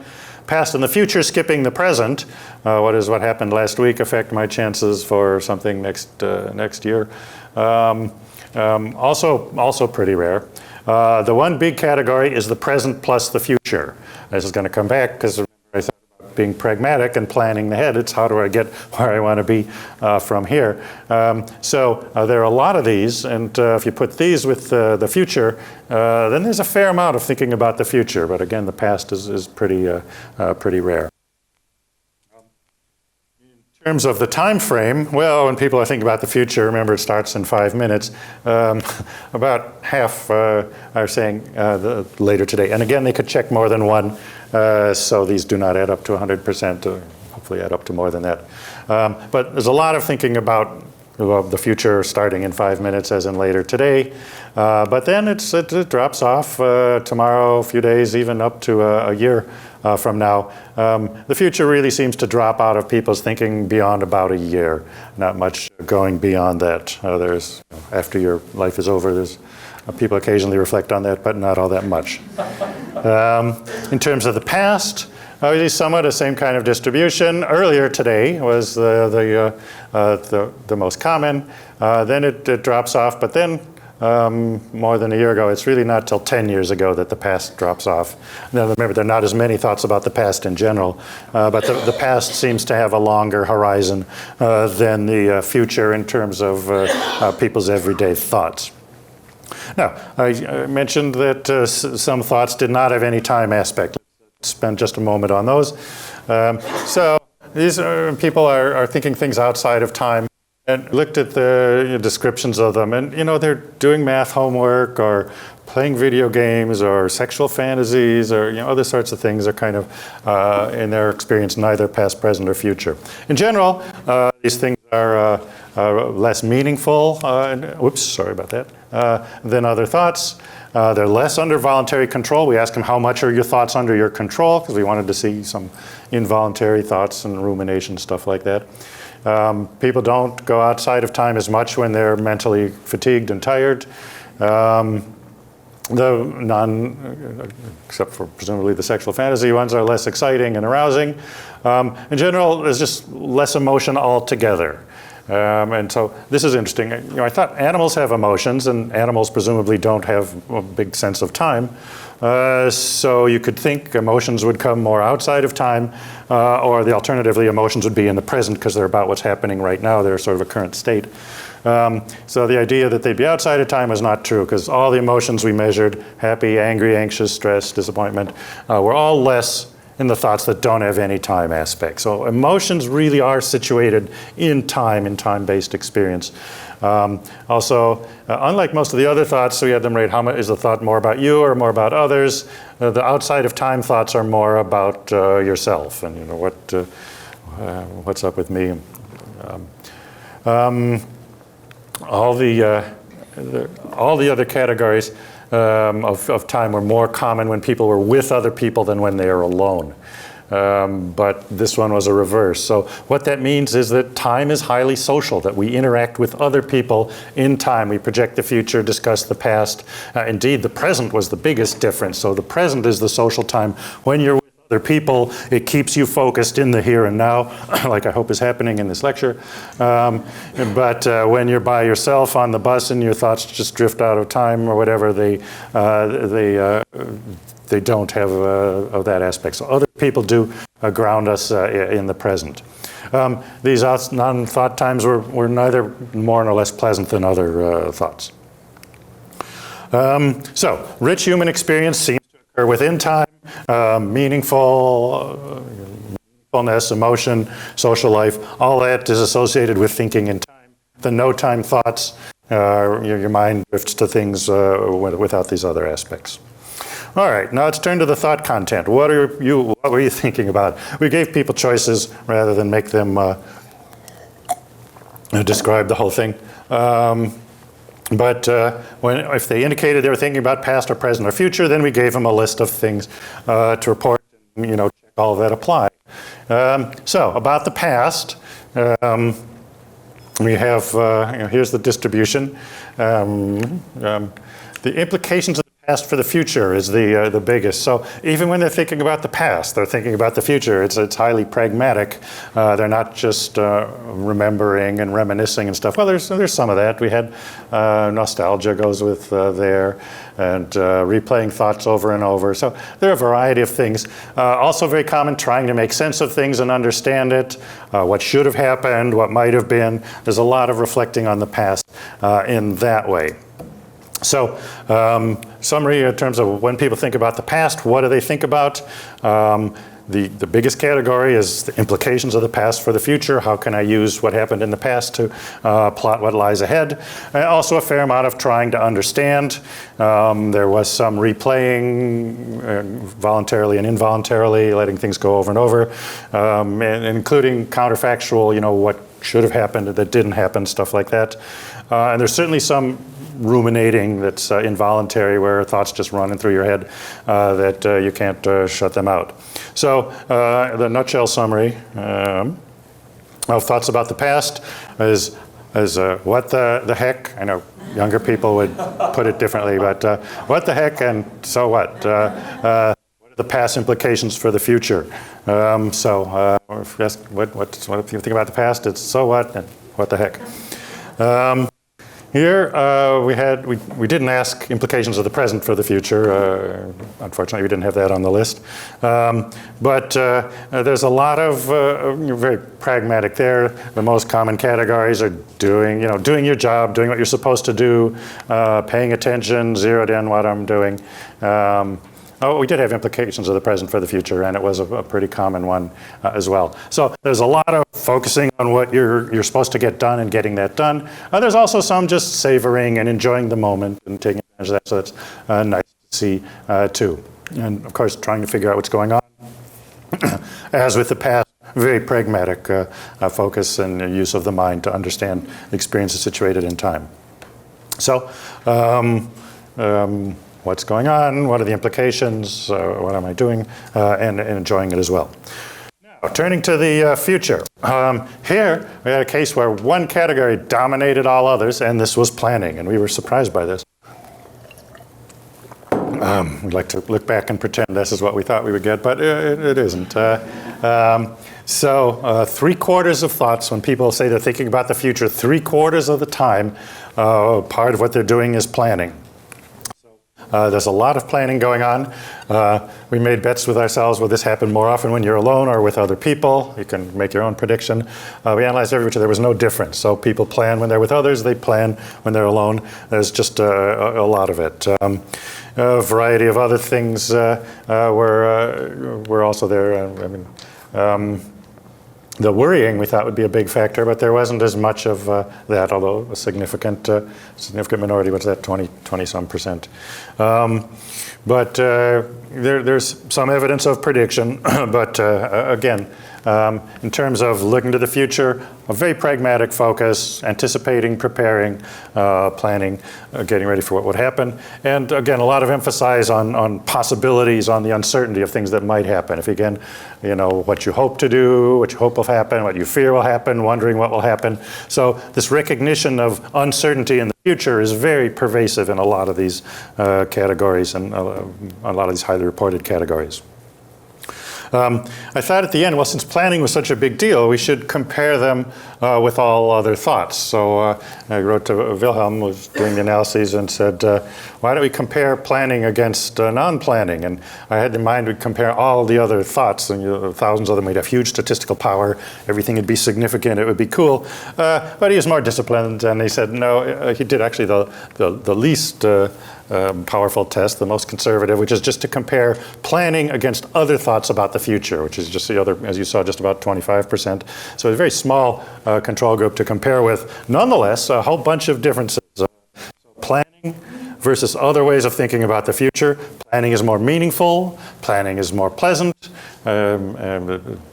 Past and the future, skipping the present. What happened last week affect my chances for something next year? Also pretty rare. The one big category is the present plus the future. This is going to come back, because I thought about being pragmatic and planning ahead. It's how do I get where I want to be from here. So there are a lot of these, and if you put these with the future, then there's a fair amount of thinking about the future. But again, the past is pretty rare. In terms of the time frame, well, when people are thinking about the future, remember it starts in 5 minutes. About half are saying later today. And again, they could check more than one, so these do not add up to 100%, hopefully add up to more than that. But there's a lot of thinking about the future starting in 5 minutes, as in later today. But then it drops off tomorrow, a few days, even up to a year from now. The future really seems to drop out of people's thinking beyond about a year. Not much going beyond that. After your life is over, people occasionally reflect on that, but not all that much. In terms of the past, really somewhat the same kind of distribution. Earlier today was the most common. Then it drops off, but then more than a year ago, it's really not till 10 years ago that the past drops off. Now remember, there are not as many thoughts about the past in general, but the past seems to have a longer horizon than the future in terms of people's everyday thoughts. Now, I mentioned that some thoughts did not have any time aspect. Let's spend just a moment on those. So these people are thinking things outside of time, and looked at the descriptions of them, and they're doing math homework, or playing video games, or sexual fantasies, or other sorts of things are kind of, in their experience, neither past, present, or future. In general, these things are less meaningful, sorry about that, than other thoughts. They're less under voluntary control. We ask them, how much are your thoughts under your control? Because we wanted to see some involuntary thoughts and rumination, stuff like that. People don't go outside of time as much when they're mentally fatigued and tired. Except for presumably the sexual fantasy ones, are less exciting and arousing. In general, there's just less emotion altogether. And so this is interesting. I thought animals have emotions, and animals presumably don't have a big sense of time. So you could think emotions would come more outside of time, or the alternatively, emotions would be in the present because they're about what's happening right now. They're sort of a current state. So the idea that they'd be outside of time is not true, because all the emotions we measured, happy, angry, anxious, stress, disappointment, were all less in the thoughts that don't have any time aspect. So emotions really are situated in time-based experience. Also, unlike most of the other thoughts, we had them rate how much is the thought more about you or more about others. The outside of time thoughts are more about yourself and what's up with me. All the other categories of time were more common when people were with other people than when they are alone. But this one was a reverse. So what that means is that time is highly social, that we interact with other people in time. We project the future, discuss the past. Indeed, the present was the biggest difference. So the present is the social time. When you're with other people, it keeps you focused in the here and now, like I hope is happening in this lecture. But when you're by yourself on the bus and your thoughts just drift out of time or whatever, they don't have that aspect. So other people do ground us in the present. These non-thought times were neither more nor less pleasant than other thoughts. So rich human experience seems to occur within time. Meaningfulness, emotion, social life, all that is associated with thinking in time. The no-time thoughts, your mind drifts to things without these other aspects. All right, now let's turn to the thought content. What were you thinking about? We gave people choices rather than make them describe the whole thing. But if they indicated they were thinking about past or present or future, then we gave them a list of things to report, and, check all of that apply. So about the past, we have, here's the distribution. The implications of the past for the future is the biggest. So even when they're thinking about the past, they're thinking about the future. It's highly pragmatic. They're not just remembering and reminiscing and stuff. Well, there's some of that. We had nostalgia goes with there, and replaying thoughts over and over. So there are a variety of things. Also very common, trying to make sense of things and understand it. What should have happened, what might have been. There's a lot of reflecting on the past in that way. So, summary in terms of when people think about the past, what do they think about? The biggest category is the implications of the past for the future. How can I use what happened in the past to plot what lies ahead? Also a fair amount of trying to understand. There was some replaying, voluntarily and involuntarily, letting things go over and over, and including counterfactual, what should have happened that didn't happen, stuff like that. And there's certainly some ruminating that's involuntary, where thoughts just running through your head that you can't shut them out. So the nutshell summary of thoughts about the past is what the heck. I know younger people would put it differently, but what the heck and so what? What are the past implications for the future? If you ask what if you think about the past, it's so what and what the heck. Here we didn't ask implications of the present for the future. Unfortunately, we didn't have that on the list. But there's a lot of very pragmatic there. The most common categories are doing your job, doing what you're supposed to do, paying attention, zeroed in what I'm doing. We did have implications of the present for the future, and it was a pretty common one as well. So there's a lot of focusing on what you're supposed to get done and getting that done. There's also some just savoring and enjoying the moment and taking advantage of that, so that's nice to see too. And of course, trying to figure out what's going on. As with the past, very pragmatic focus and use of the mind to understand the experiences situated in time. So, what's going on, what are the implications, what am I doing, and enjoying it as well. Now, turning to the future. Here, we had a case where one category dominated all others, and this was planning, and we were surprised by this. We'd like to look back and pretend this is what we thought we would get, but it isn't. So 3/4 of thoughts, when people say they're thinking about the future, 3/4 of the time, part of what they're doing is planning. There's a lot of planning going on. We made bets with ourselves, will this happen more often when you're alone or with other people? You can make your own prediction. We analyzed every there was no difference. So people plan when they're with others, they plan when they're alone. There's just a lot of it. A variety of other things were also there. The worrying we thought would be a big factor, but there wasn't as much of that, although a significant minority was that 20-some%. There's some evidence of prediction, but again, in terms of looking to the future, a very pragmatic focus, anticipating, preparing, planning, getting ready for what would happen. And again, a lot of emphasis on possibilities, on the uncertainty of things that might happen. If again, what you hope to do, what you hope will happen, what you fear will happen, wondering what will happen. So this recognition of uncertainty in the future is very pervasive in a lot of these categories and a lot of these highly reported categories. I thought at the end, well, since planning was such a big deal, we should compare them with all other thoughts. So I wrote to Wilhelm, who was doing the analyses, and said, why don't we compare planning against non-planning? And I had in mind we'd compare all the other thoughts, and thousands of them would have huge statistical power, everything would be significant, it would be cool. But he was more disciplined, and he said, no, he did actually the least powerful test, the most conservative, which is just to compare planning against other thoughts about the future, which is just the other, as you saw, just about 25%. So a very small control group to compare with. Nonetheless, a whole bunch of differences. Planning versus other ways of thinking about the future. Planning is more meaningful. Planning is more pleasant.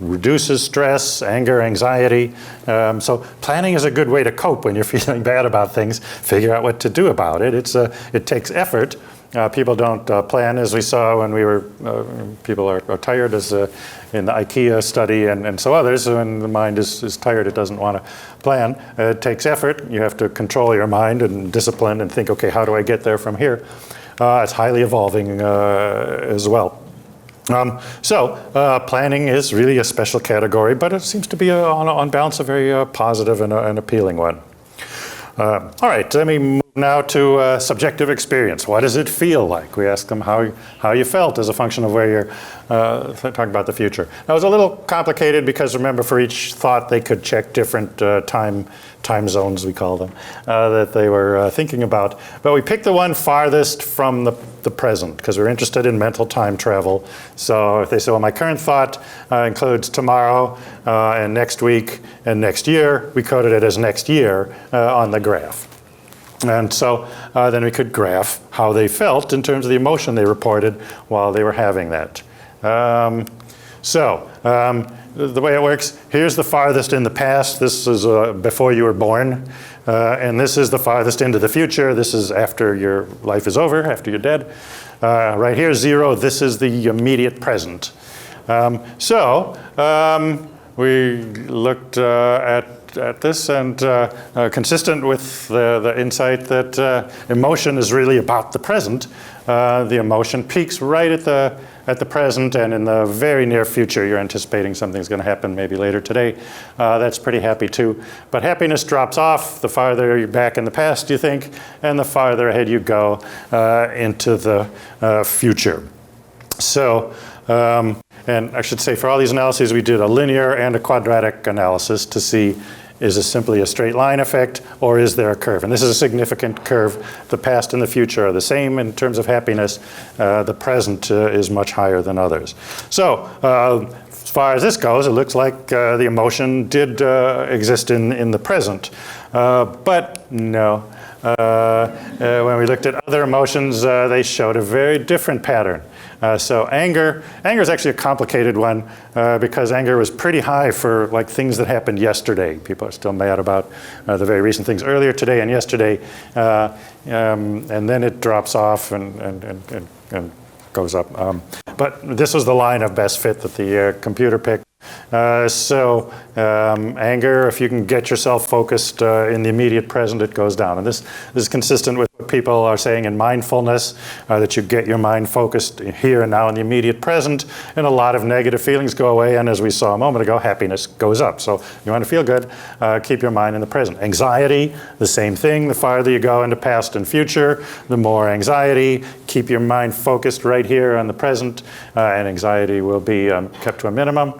Reduces stress, anger, anxiety. So planning is a good way to cope when you're feeling bad about things. Figure out what to do about it. It takes effort. People don't plan, as we saw when we were, people are tired, as in the IKEA study and so others. When the mind is tired, it doesn't want to plan. It takes effort. You have to control your mind and discipline and think, okay, how do I get there from here? It's highly evolving as well. Planning is really a special category, but it seems to be, on balance, a very positive and appealing one. All right, let me move now to subjective experience. What does it feel like? We asked them how you felt as a function of where you're talking about the future. Now, it was a little complicated because, remember, for each thought, they could check different time zones, we call them, that they were thinking about. But we picked the one farthest from the present because we're interested in mental time travel. So if they say, well, my current thought includes tomorrow and next week and next year, we coded it as next year on the graph. And so then we could graph how they felt in terms of the emotion they reported while they were having that. The way it works, here's the farthest in the past. This is before you were born. And this is the farthest into the future. This is after your life is over, after you're dead. Right here, 0. This is the immediate present. We looked at this, and consistent with the insight that emotion is really about the present, the emotion peaks right at the present, and in the very near future you're anticipating something's going to happen maybe later today. That's pretty happy too. But happiness drops off the farther you're back in the past, you think, and the farther ahead you go into the future. And I should say, for all these analyses, we did a linear and a quadratic analysis to see, is this simply a straight line effect, or is there a curve? And this is a significant curve. The past and the future are the same in terms of happiness. The present is much higher than others. So as far as this goes, it looks like the emotion did exist in the present. But no. When we looked at other emotions, they showed a very different pattern. So anger is actually a complicated one because anger was pretty high for like things that happened yesterday. People are still mad about the very recent things earlier today and yesterday, and then it drops off and goes up. But this was the line of best fit that the computer picked. Anger, if you can get yourself focused in the immediate present, it goes down. And this is consistent with what people are saying in mindfulness, that you get your mind focused here and now in the immediate present, and a lot of negative feelings go away, and as we saw a moment ago, happiness goes up. So you want to feel good, keep your mind in the present. Anxiety, the same thing. The farther you go into past and future, the more anxiety. Keep your mind focused right here on the present, and anxiety will be kept to a minimum.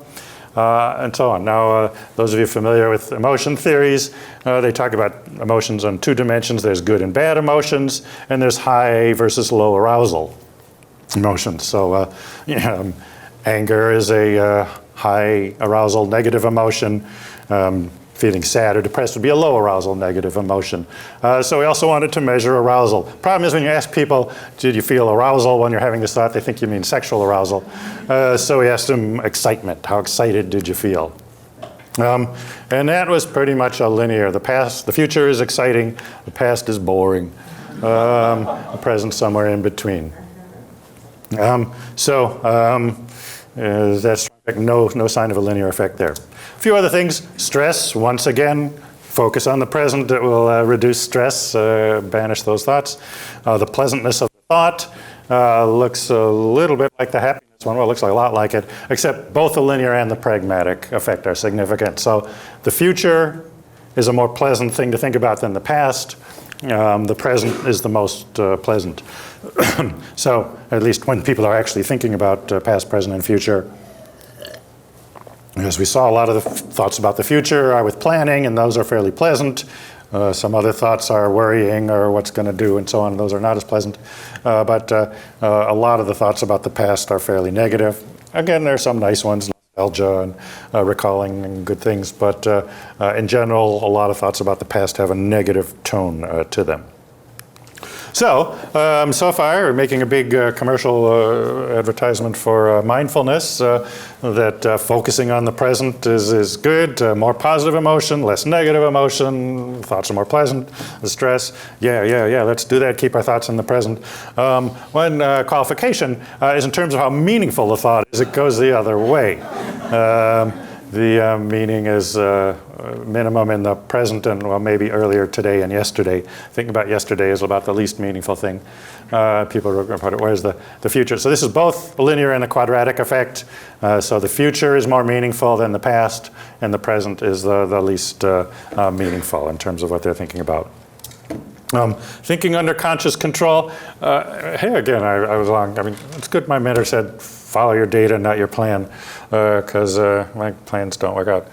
And so on. Now, those of you familiar with emotion theories, they talk about emotions on two dimensions. There's good and bad emotions, and there's high versus low arousal emotions. So, anger is a high arousal negative emotion. Feeling sad or depressed would be a low arousal negative emotion. So we also wanted to measure arousal. Problem is when you ask people, did you feel arousal when you're having this thought, they think you mean sexual arousal. So we asked them excitement. How excited did you feel? And that was pretty much a linear. The future is exciting, the past is boring. The present somewhere in between. That's no sign of a linear effect there. A few other things. Stress, once again, focus on the present. It will reduce stress, banish those thoughts. The pleasantness of the thought looks a little bit like the happiness one. Well, it looks a lot like it, except both the linear and the pragmatic effect are significant. So the future is a more pleasant thing to think about than the past. The present is the most pleasant. So at least when people are actually thinking about past, present, and future. As we saw, a lot of the thoughts about the future are with planning, and those are fairly pleasant. Some other thoughts are worrying or what's going to do and so on. Those are not as pleasant. But a lot of the thoughts about the past are fairly negative. Again, there are some nice ones, nostalgia and recalling and good things. But in general, a lot of thoughts about the past have a negative tone to them. So, so far, we're making a big commercial advertisement for mindfulness, that focusing on the present is good, more positive emotion, less negative emotion, thoughts are more pleasant, the stress, yeah, let's do that, keep our thoughts in the present. One qualification is in terms of how meaningful the thought is, it goes the other way. The meaning is minimum in the present and, well, maybe earlier today and yesterday. Thinking about yesterday is about the least meaningful thing. People report it, where's the future? So this is both a linear and a quadratic effect. So the future is more meaningful than the past, and the present is the least meaningful in terms of what they're thinking about. Thinking under conscious control. Here again, I was wrong. I mean, it's good my mentor said, follow your data, not your plan, because my plans don't work out.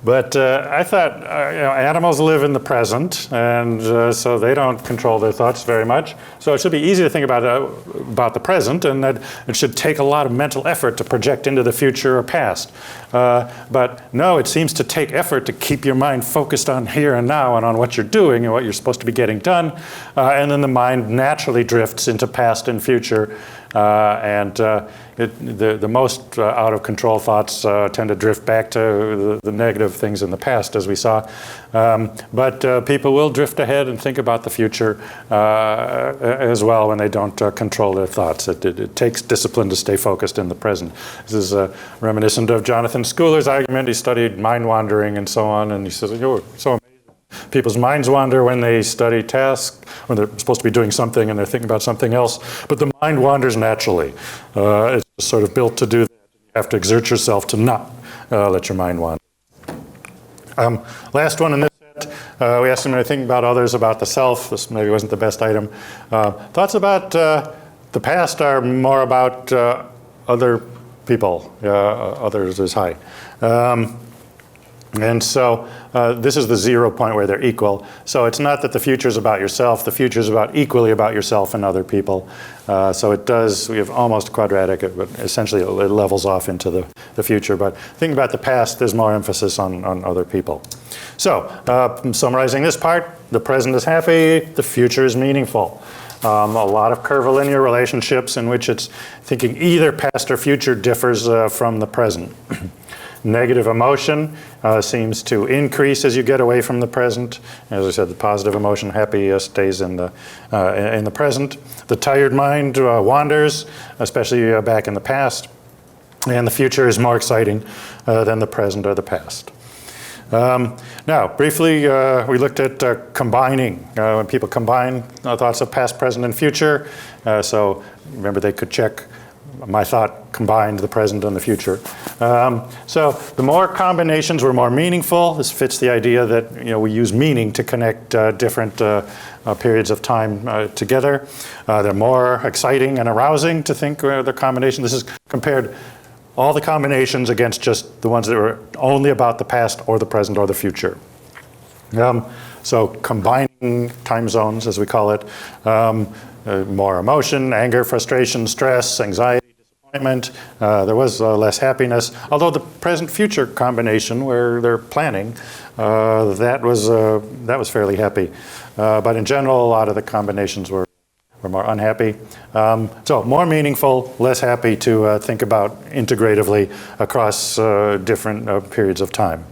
But I thought, animals live in the present, and so they don't control their thoughts very much. So it should be easy to think about the present, and that it should take a lot of mental effort to project into the future or past. But no, it seems to take effort to keep your mind focused on here and now and on what you're doing and what you're supposed to be getting done. And then the mind naturally drifts into past and future. The most out of control thoughts tend to drift back to the negative things in the past, as we saw. But people will drift ahead and think about the future as well when they don't control their thoughts. It takes discipline to stay focused in the present. This is reminiscent of Jonathan Schooler's argument. He studied mind wandering and so on, and he says, "You're so amazing. People's minds wander when they study tasks, when they're supposed to be doing something and they're thinking about something else, but the mind wanders naturally. It's sort of built to do that. You have to exert yourself to not let your mind wander." Last one in this set, we asked him to think about others, about the self. This maybe wasn't the best item. Thoughts about the past are more about other people. Others is high. And so this is the 0 point where they're equal. So it's not that the future is about yourself. The future is equally about yourself and other people. So it does, we have almost quadratic, but essentially it levels off into the future. But thinking about the past, there's more emphasis on other people. So summarizing this part, the present is happy, the future is meaningful. A lot of curvilinear relationships in which it's thinking either past or future differs from the present. Negative emotion seems to increase as you get away from the present. As I said, the positive emotion, happy, stays in the present. The tired mind wanders, especially back in the past. And the future is more exciting than the present or the past. Now, briefly, we looked at combining. When people combine thoughts of past, present, and future. So remember, they could check my thought combined the present and the future. So the more combinations were more meaningful. This fits the idea that we use meaning to connect different periods of time together. They're more exciting and arousing to think the combination. This is compared all the combinations against just the ones that were only about the past or the present or the future. So combining time zones, as we call it, more emotion, anger, frustration, stress, anxiety, disappointment. There was less happiness. Although the present-future combination, where they're planning, that was fairly happy. But in general, a lot of the combinations were more unhappy. So more meaningful, less happy to think about integratively across different periods of time.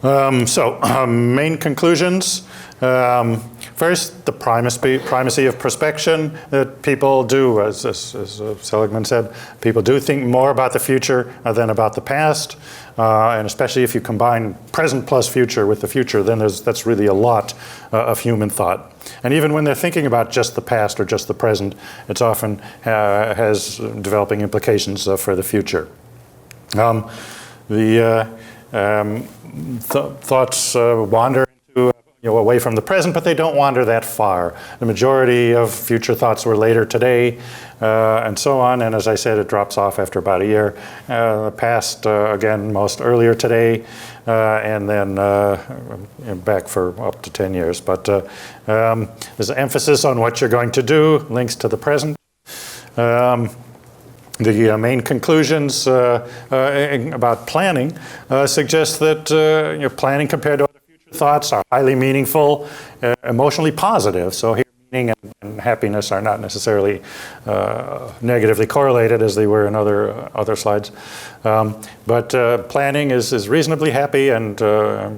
Main conclusions. First, the primacy of prospection, that people do, as Seligman said, people do think more about the future than about the past. And especially if you combine present plus future with the future, then that's really a lot of human thought. And even when they're thinking about just the past or just the present, it's often has developing implications for the future. Thoughts wander away from the present, but they don't wander that far. The majority of future thoughts were later today, and so on. And as I said, it drops off after about a year. The past, again, most earlier today, and then back for up to 10 years. But there's an emphasis on what you're going to do, links to the present. The main conclusions about planning suggest that planning compared to other future thoughts are highly meaningful, emotionally positive. So here meaning and happiness are not necessarily negatively correlated as they were in other slides. But planning is reasonably happy and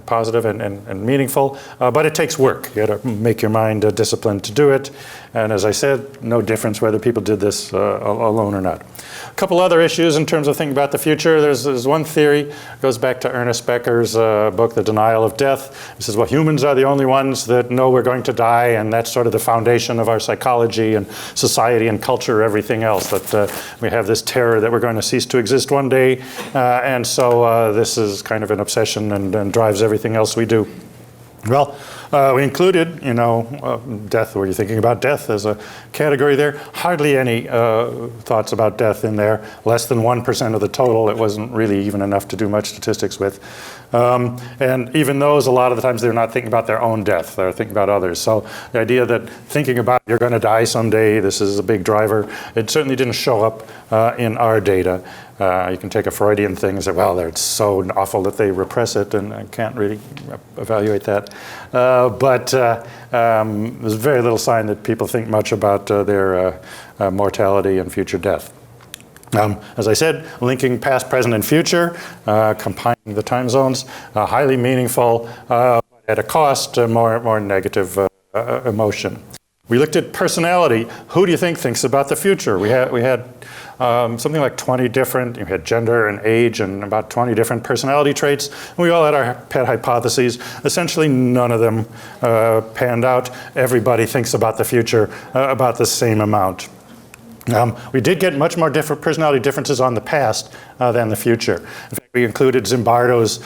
positive and meaningful, but it takes work. You got to make your mind disciplined to do it. And as I said, no difference whether people did this alone or not. A couple other issues in terms of thinking about the future. There's one theory, goes back to Ernest Becker's book, The Denial of Death. He says, well, humans are the only ones that know we're going to die, and that's sort of the foundation of our psychology and society and culture, everything else, that we have this terror that we're going to cease to exist one day, and so this is kind of an obsession and drives everything else we do. Well, we included, death. Were you thinking about death as a category there? Hardly any thoughts about death in there. Less than 1% of the total. It wasn't really even enough to do much statistics with. And even those, a lot of the times, they're not thinking about their own death. They're thinking about others. So the idea that thinking about you're going to die someday, this is a big driver, it certainly didn't show up in our data. You can take a Freudian thing and say, well, it's so awful that they repress it, and I can't really evaluate that. But there's very little sign that people think much about their mortality and future death. As I said, linking past, present, and future, combining the time zones, highly meaningful, but at a cost, more negative emotion. We looked at personality. Who do you think thinks about the future? We had something like 20 different, you had gender and age and about 20 different personality traits. And we all had our pet hypotheses. Essentially, none of them panned out. Everybody thinks about the future about the same amount. We did get much more different personality differences on the past than the future. In fact, we included Zimbardo's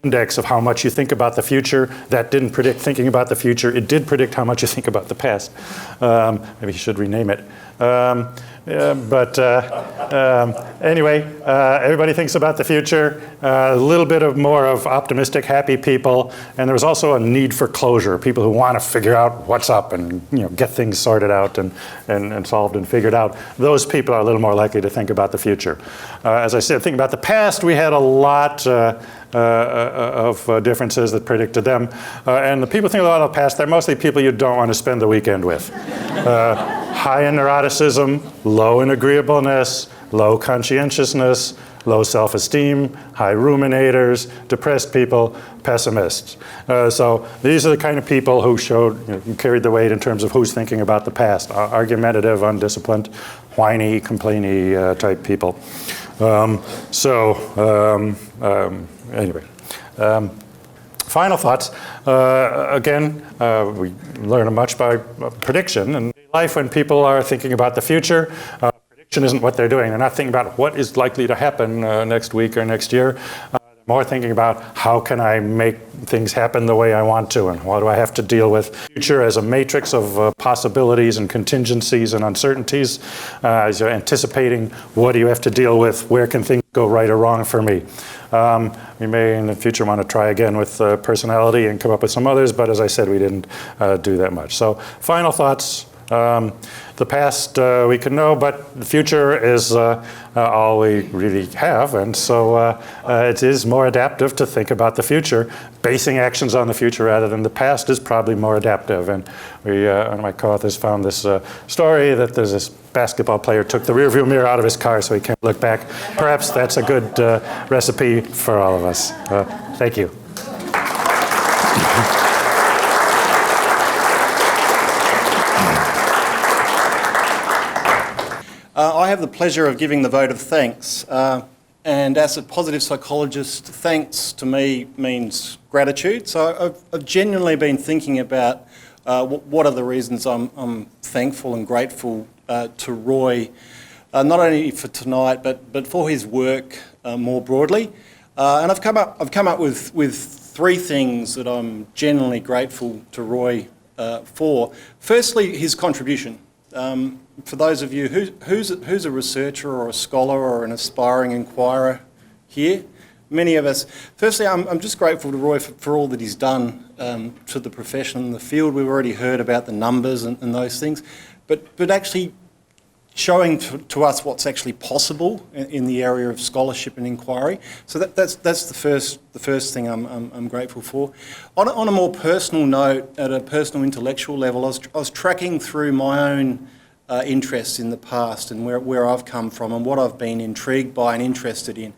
index of how much you think about the future. That didn't predict thinking about the future. It did predict how much you think about the past. Maybe you should rename it. Anyway, everybody thinks about the future. A little bit more of optimistic, happy people, and there was also a need for closure. People who want to figure out what's up and get things sorted out and solved and figured out. Those people are a little more likely to think about the future. As I said, thinking about the past, we had a lot of differences that predicted them. And the people think a lot of the past, they're mostly people you don't want to spend the weekend with. High in neuroticism, low in agreeableness, low conscientiousness, low self-esteem, high ruminators, depressed people, pessimists. So these are the kind of people who carried the weight in terms of who's thinking about the past. Argumentative, undisciplined, whiny, complainy type people. Anyway, Final thoughts. Again, we learn much by prediction. And in life, when people are thinking about the future, prediction isn't what they're doing. They're not thinking about what is likely to happen next week or next year. More thinking about how can I make things happen the way I want to, and what do I have to deal with. Future as a matrix of possibilities and contingencies and uncertainties. As you're anticipating, what do you have to deal with? Where can things go right or wrong for me? We may in the future want to try again with personality and come up with some others, but as I said, we didn't do that much. So final thoughts. The past we can know, but the future is all we really have, and so it is more adaptive to think about the future. Basing actions on the future rather than the past is probably more adaptive. And we, one of my co-authors found this story that there's this basketball player took the rearview mirror out of his car so he can't look back. Perhaps that's a good recipe for all of us. Thank you. I have the pleasure of giving the vote of thanks. And as a positive psychologist, thanks to me means gratitude. So I've genuinely been thinking about what are the reasons I'm thankful and grateful to Roy, not only for tonight, but for his work more broadly. And I've come up with three things that I'm genuinely grateful to Roy for. Firstly, his contribution. For those of you, who's a researcher or a scholar or an aspiring inquirer here? Many of us. Firstly, I'm just grateful to Roy for all that he's done to the profession and the field. We've already heard about the numbers and those things, but actually showing to us what's actually possible in the area of scholarship and inquiry. So that's the first thing I'm grateful for. On a more personal note, at a personal intellectual level, I was tracking through my own interests in the past and where I've come from and what I've been intrigued by and interested in.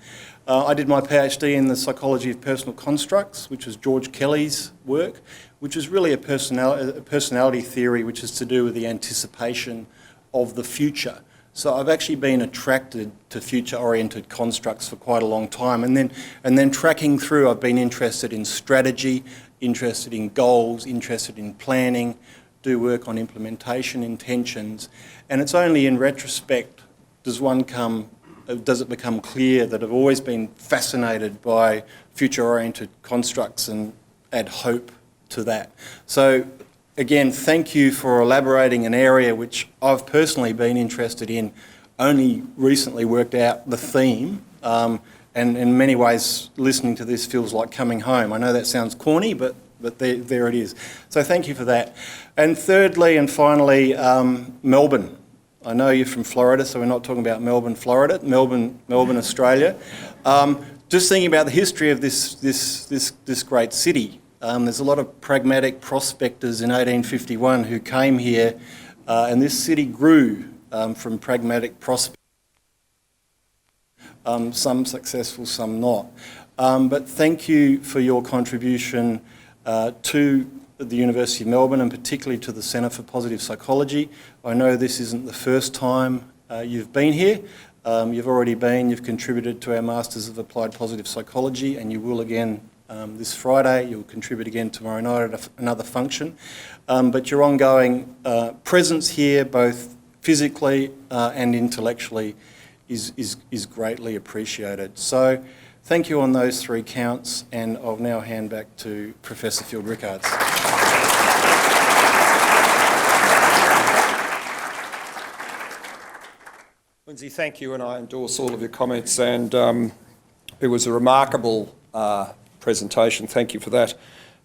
I did my PhD in the psychology of personal constructs, which was George Kelly's work, which is really a personality theory which is to do with the anticipation of the future. So I've actually been attracted to future-oriented constructs for quite a long time, and then tracking through, I've been interested in strategy, interested in goals, interested in planning, do work on implementation, intentions, and it's only in retrospect does it become clear that I've always been fascinated by future-oriented constructs and add hope to that. So again, thank you for elaborating an area which I've personally been interested in, only recently worked out the theme, and in many ways listening to this feels like coming home. I know that sounds corny, but there it is. So thank you for that. And thirdly and finally, Melbourne. I know you're from Florida, so we're not talking about Melbourne, Florida, Melbourne, Australia. Just thinking about the history of this great city. There's a lot of pragmatic prospectors in 1851 who came here, and this city grew from pragmatic prospectors. Some successful, some not. But thank you for your contribution to the University of Melbourne and particularly to the Centre for Positive Psychology. I know this isn't the first time you've been here. You've contributed to our Masters of Applied Positive Psychology, and you will again this Friday. You'll contribute again tomorrow night at another function. But your ongoing presence here, both physically and intellectually, is greatly appreciated. So thank you on those three counts, and I'll now hand back to Professor Field-Rickards. Lindsay, thank you, and I endorse all of your comments, and it was a remarkable presentation. Thank you for that.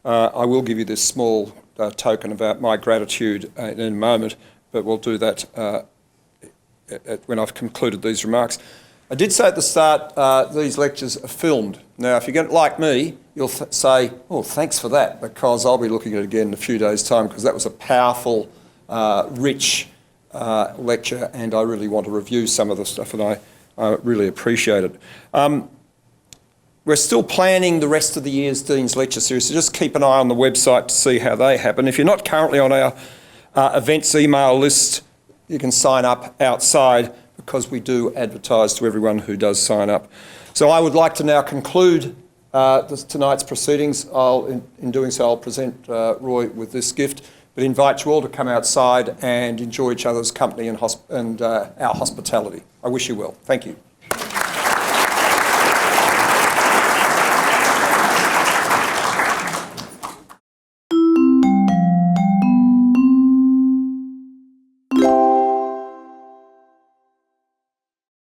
I will give you this small token about my gratitude in a moment, but we'll do that when I've concluded these remarks. I did say at the start these lectures are filmed. Now, if you're like me, you'll say, oh, thanks for that, because I'll be looking at it again in a few days' time, because that was a powerful, rich lecture, and I really want to review some of the stuff, and I really appreciate it. We're still planning the rest of the year's Dean's Lecture Series, so just keep an eye on the website to see how they happen. If you're not currently on our events email list, you can sign up outside, because we do advertise to everyone who does sign up. So I would like to now conclude tonight's proceedings. In doing so, I'll present Roy with this gift, but invite you all to come outside and enjoy each other's company and our hospitality. I wish you well. Thank you.